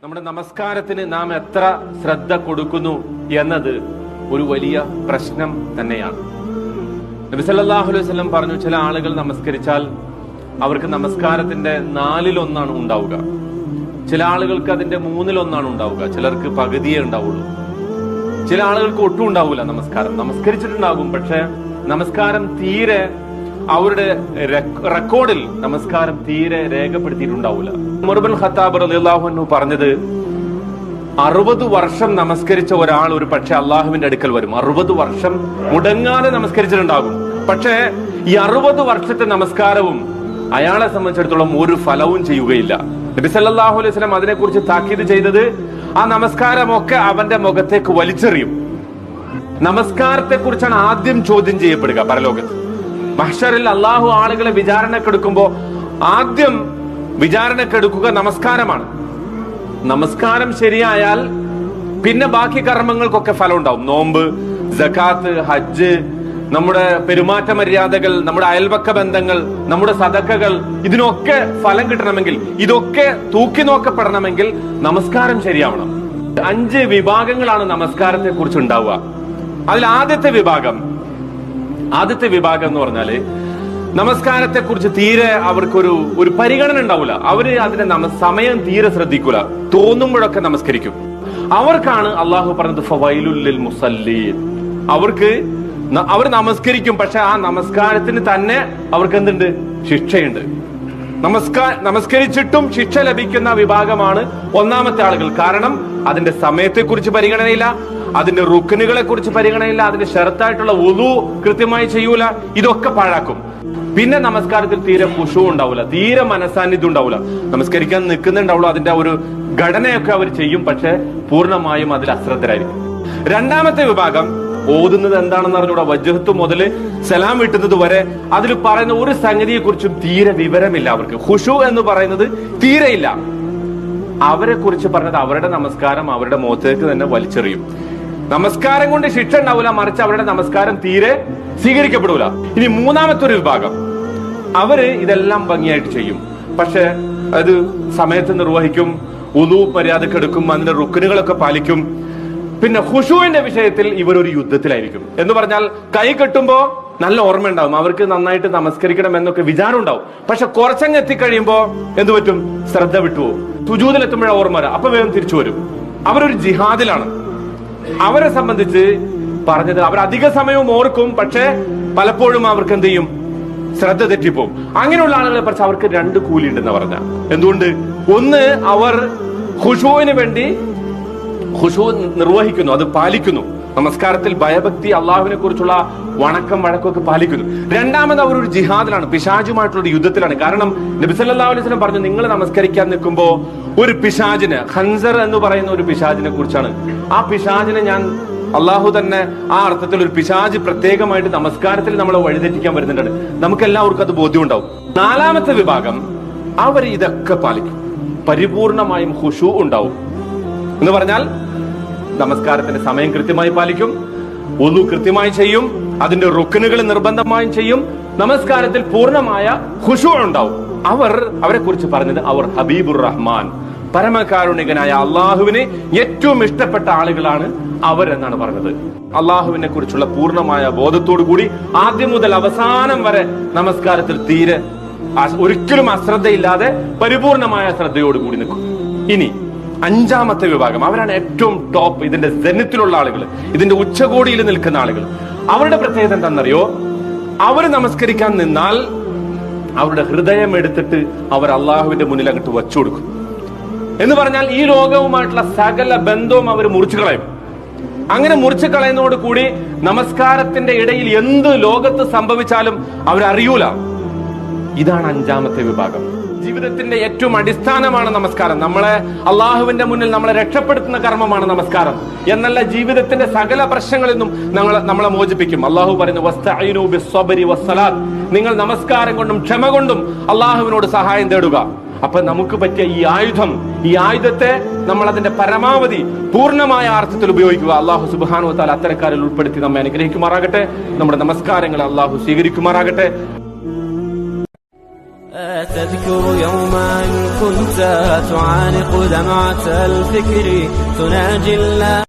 നമ്മുടെ നമസ്കാരത്തിന് നാം എത്ര ശ്രദ്ധ കൊടുക്കുന്നു എന്നത് ഒരു വലിയ പ്രശ്നം തന്നെയാണ്. നബി സല്ലല്ലാഹു അലൈഹി വസല്ലം പറഞ്ഞു, ചില ആളുകൾ നമസ്കരിച്ചാൽ അവർക്ക് നമസ്കാരത്തിന്റെ 4/1 ഉണ്ടാവുക, ചില ആളുകൾക്ക് അതിന്റെ 3/1 ഉണ്ടാവുക, ചിലർക്ക് പകുതിയേ ഉണ്ടാവുള്ളൂ, ചില ആളുകൾക്ക് ഒട്ടും ഉണ്ടാവില്ല. നമസ്കരിച്ചിട്ടുണ്ടാകും, പക്ഷെ നമസ്കാരം തീരെ അവരുടെ റെക്കോർഡിൽ നമസ്കാരം തീരെ രേഖപ്പെടുത്തിയിട്ടുണ്ടാവില്ല. ഉമർ ഇബ്നുൽ ഖത്താബ് റളിയല്ലാഹു അൻഹു പറഞ്ഞത്, 60 വർഷം നമസ്കരിച്ച ഒരാൾ ഒരു പക്ഷെ അള്ളാഹുവിന്റെ അടുക്കൽ വരും. 60 വർഷം മുടങ്ങാതെ നമസ്കരിച്ചിട്ടുണ്ടാകും, പക്ഷേ ഈ 60 വർഷത്തെ നമസ്കാരവും അയാളെ സംബന്ധിച്ചിടത്തോളം ഒരു ഫലവും ചെയ്യുകയില്ല. നബി സല്ലല്ലാഹു അലൈഹി വസല്ലം അതിനെക്കുറിച്ച് താക്കീത് ചെയ്തത്, ആ നമസ്കാരമൊക്കെ അവന്റെ മുഖത്തേക്ക് വലിച്ചെറിയും. നമസ്കാരത്തെ കുറിച്ചാണ് ആദ്യം ചോദ്യം ചെയ്യപ്പെടുക പരലോകത്ത്. മഹ്ശറിൽ അള്ളാഹു ആളുകളെ വിചാരണക്കെടുക്കുമ്പോ ആദ്യം വിചാരണക്കെടുക്കുക നമസ്കാരമാണ്. നമസ്കാരം ശരിയായാൽ പിന്നെ ബാക്കി കർമ്മങ്ങൾക്കൊക്കെ ഫലം ഉണ്ടാവും. നോമ്പ്, സകാത്ത്, ഹജ്ജ്, നമ്മുടെ പെരുമാറ്റ മര്യാദകൾ, നമ്മുടെ അയൽപക്ക ബന്ധങ്ങൾ, നമ്മുടെ സദക്കകൾ, ഇതിനൊക്കെ ഫലം കിട്ടണമെങ്കിൽ, ഇതൊക്കെ തൂക്കി നോക്കപ്പെടണമെങ്കിൽ നമസ്കാരം ശരിയാവണം. 5 വിഭാഗങ്ങളാണ് നമസ്കാരത്തെ കുറിച്ച് ഉണ്ടാവുക. അതിൽ ആദ്യത്തെ വിഭാഗം എന്ന് പറഞ്ഞാല് നമസ്കാരത്തെ കുറിച്ച് തീരെ അവർക്കൊരു പരിഗണന ഉണ്ടാവില്ല. അവര് അതിന്റെ സമയം തീരെ ശ്രദ്ധിക്കൂല, തോന്നുമ്പോഴൊക്കെ നമസ്കരിക്കും. അവർക്കാണ് അള്ളാഹു പറഞ്ഞത് ഫവൈലുൽ ലിൽ മുസല്ലീൻ. അവർ നമസ്കരിക്കും, പക്ഷെ ആ നമസ്കാരത്തിന് തന്നെ അവർക്ക് എന്തുണ്ട്? ശിക്ഷയുണ്ട്. നമസ്കരിച്ചിട്ടും ശിക്ഷ ലഭിക്കുന്ന വിഭാഗമാണ് ഒന്നാമത്തെ ആളുകൾ. കാരണം അതിന്റെ സമയത്തെ കുറിച്ച് പരിഗണനയില്ല, അതിന്റെ റുക്നുകളെ കുറിച്ച് പരിഗണനയില്ല, അതിന്റെ ഷർത്തായിട്ടുള്ള വുളു കൃത്യമായി ചെയ്യൂല, ഇതൊക്കെ പാഴാക്കും. പിന്നെ നമസ്കാരത്തിൽ തീരെ ഖുശൂ ഉണ്ടാവില്ല, തീരെ മനസാന്നിധ്യം ഉണ്ടാവില്ല. നമസ്കരിക്കാൻ നിൽക്കുന്നുണ്ടാവുള്ളൂ, അതിന്റെ ഒരു ഘടനയൊക്കെ അവർ ചെയ്യും, പക്ഷെ പൂർണ്ണമായും അതിൽ അശ്രദ്ധരായിരിക്കും. രണ്ടാമത്തെ വിഭാഗം ഓതുന്നത് എന്താണെന്ന് അറിഞ്ഞൂടാ, വജ്ഹത്ത് മുതൽ സലാം വിട്ടുന്നത് വരെ അതിൽ പറയുന്ന ഒരു സംഗതിയെ കുറിച്ചും തീരെ വിവരമില്ല. അവർക്ക് ഖുശൂ എന്ന് പറയുന്നത് തീരെയില്ല. അവരെ കുറിച്ച് പറഞ്ഞത് അവരുടെ നമസ്കാരം അവരുടെ മുഖത്തേക്ക് തന്നെ വലിച്ചെറിയും. നമസ്കാരം കൊണ്ട് ശിക്ഷ ഉണ്ടാവില്ല, മറിച്ച് അവരുടെ നമസ്കാരം തീരെ സ്വീകരിക്കപ്പെടൂല. ഇനി മൂന്നാമത്തെ ഒരു വിഭാഗം, അവര് ഇതെല്ലാം ഭംഗിയായിട്ട് ചെയ്യും, പക്ഷെ അത് സമയത്ത് നിർവഹിക്കും, വുളു മര്യാദക്കെടുക്കും, അതിന്റെ റുക്നുകളൊക്കെ പാലിക്കും. പിന്നെ ഖുശൂവിന്റെ വിഷയത്തിൽ ഇവരൊരു യുദ്ധത്തിലായിരിക്കും. എന്ന് പറഞ്ഞാൽ കൈ കെട്ടുമ്പോ നല്ല ഓർമ്മ ഉണ്ടാവും, അവർക്ക് നന്നായിട്ട് നമസ്കരിക്കണം എന്നൊക്കെ വിചാരം ഉണ്ടാവും. പക്ഷെ കുറച്ചങ്ങ് എത്തിക്കഴിയുമ്പോ എന്തു പറ്റും? ശ്രദ്ധ വിട്ടുപോകും. സുജൂദിലെത്തുമ്പോഴാണ് ഓർമ്മ വരാം, അപ്പൊ വേഗം തിരിച്ചു വരും. അവരൊരു ജിഹാദിലാണ്. അവരെ സംബന്ധിച്ച് പറഞ്ഞത്, അവർ അധിക സമയവും ഓർക്കും, പക്ഷെ പലപ്പോഴും അവർക്ക് എന്ത് ചെയ്യും? ശ്രദ്ധ തെറ്റിപ്പോവും. അങ്ങനെയുള്ള ആളുകളെ കുറിച്ച് അവർക്ക് 2 കൂലി ഉണ്ടെന്ന് പറഞ്ഞ. എന്തുകൊണ്ട്? ഒന്ന്, അവർ ഖുശൂവിന് വേണ്ടി ഖുശൂ നിർവഹിക്കുന്നു, അത് പാലിക്കുന്നു. നമസ്കാരത്തിൽ ഭയഭക്തി, അള്ളാഹുവിനെ കുറിച്ചുള്ള വണക്കം വഴക്കമൊക്കെ പാലിക്കുന്നു. രണ്ടാമത് അവർ ഒരു ജിഹാദിലാണ്, പിശാചുമായിട്ടുള്ള യുദ്ധത്തിലാണ്. കാരണം നബി സല്ലല്ലാഹു അലൈഹി വസല്ലം പറഞ്ഞു, നിങ്ങൾ നമസ്കരിക്കാൻ നിൽക്കുമ്പോ ഒരു പിശാചിന്, ഖൻസർ എന്ന് പറയുന്ന ഒരു പിശാചിനെ കുറിച്ചാണ്. ആ പിശാചിനെ അള്ളാഹു തന്നെ ആ അർത്ഥത്തിൽ ഒരു പിശാച് പ്രത്യേകമായിട്ട് നമസ്കാരത്തിൽ നമ്മളെ വഴിതെറ്റിക്കാൻ വരുന്നുണ്ട്. നമുക്ക് എല്ലാവർക്കും അത് ബോധ്യം ഉണ്ടാവും. നാലാമത്തെ വിഭാഗം, അവർ ഇതൊക്കെ പാലിക്കും, പരിപൂർണമായും ഖുശൂ ഉണ്ടാവും. എന്ന് പറഞ്ഞാൽ നമസ്കാരത്തിന്റെ സമയം കൃത്യമായി പാലിക്കും, വുളു കൃത്യമായി ചെയ്യും, അതിന്റെ റുക്നുകൾ നിർബന്ധമായും ചെയ്യും, നമസ്കാരത്തിൽ പൂർണ്ണമായ ഖുശൂ ഉണ്ടാവും. അവരെ കുറിച്ച് പറഞ്ഞത്, അവർ ഹബീബുർ റഹ്മാൻ, പരമകാരുണികനായ അള്ളാഹുവിന് ഏറ്റവും ഇഷ്ടപ്പെട്ട ആളുകളാണ് അവരെന്നാണ് പറഞ്ഞത്. അള്ളാഹുവിനെ കുറിച്ചുള്ള പൂർണ്ണമായ ബോധത്തോടു കൂടി ആദ്യം മുതൽ അവസാനം വരെ നമസ്കാരത്തിൽ തീരെ ഒരിക്കലും അശ്രദ്ധയില്ലാതെ പരിപൂർണമായ ശ്രദ്ധയോടുകൂടി നിൽക്കും. ഇനി 5ാമത്തെ വിഭാഗം, അവരാണ് ഏറ്റവും ടോപ്പ്, ഇതിന്റെ ജനത്തിലുള്ള ആളുകൾ, ഇതിന്റെ ഉച്ചകോടിയിൽ നിൽക്കുന്ന ആളുകൾ. അവരുടെ പ്രത്യേകത എന്താണെന്നറിയോ? അവർ നമസ്കരിക്കാൻ നിന്നാൽ അവരുടെ ഹൃദയം എടുത്തിട്ട് അവർ അള്ളാഹുവിന്റെ മുന്നിൽ അങ്ങോട്ട് വച്ചു കൊടുക്കും. എന്ന് പറഞ്ഞാൽ ഈ ലോകവുമായിട്ടുള്ള സകല ബന്ധവും അവർ മുറിച്ചു കളയും. അങ്ങനെ മുറിച്ചു കളയുന്നതോട് കൂടി നമസ്കാരത്തിന്റെ ഇടയിൽ എന്ത് ലോകത്ത് സംഭവിച്ചാലും അവരറിയൂല. ഇതാണ് 5ാമത്തെ വിഭാഗം. ജീവിതത്തിന്റെ ഏറ്റവും അടിസ്ഥാനമാണ് നമസ്കാരം. അള്ളാഹുവിന്റെ മുന്നിൽ നമ്മളെ രക്ഷപ്പെടുത്തുന്ന കർമ്മമാണ് നമസ്കാരം. എന്നല്ല, ജീവിതത്തിന്റെ സകല പ്രശ്നങ്ങളിൽ നിന്നും നമ്മളെ മോചിപ്പിക്കും. അള്ളാഹു പറയുന്നു, വസ്തഈനു ബിസ്സബ്രി വസ്സലാത്ത്, നിങ്ങൾ നമസ്കാരം കൊണ്ടും ക്ഷമ കൊണ്ടും അള്ളാഹുവിനോട് സഹായം തേടുക. അപ്പൊ നമുക്ക് പറ്റിയ ഈ ആയുധത്തെ നമ്മൾ അതിന്റെ പരമാവധി പൂർണ്ണമായ അർത്ഥത്തിൽ ഉപയോഗിക്കുക. അള്ളാഹു സുബ്ഹാനഹു വ തആല അത്തരക്കാരിൽ ഉൾപ്പെടുത്തി നമ്മെ അനുഗ്രഹിക്കുമാറാകട്ടെ. നമ്മുടെ നമസ്കാരങ്ങളെ അള്ളാഹു സ്വീകരിക്കുമാറാകട്ടെ. تذكر يوما كنت تعانق دمعة الفكر تناجي الله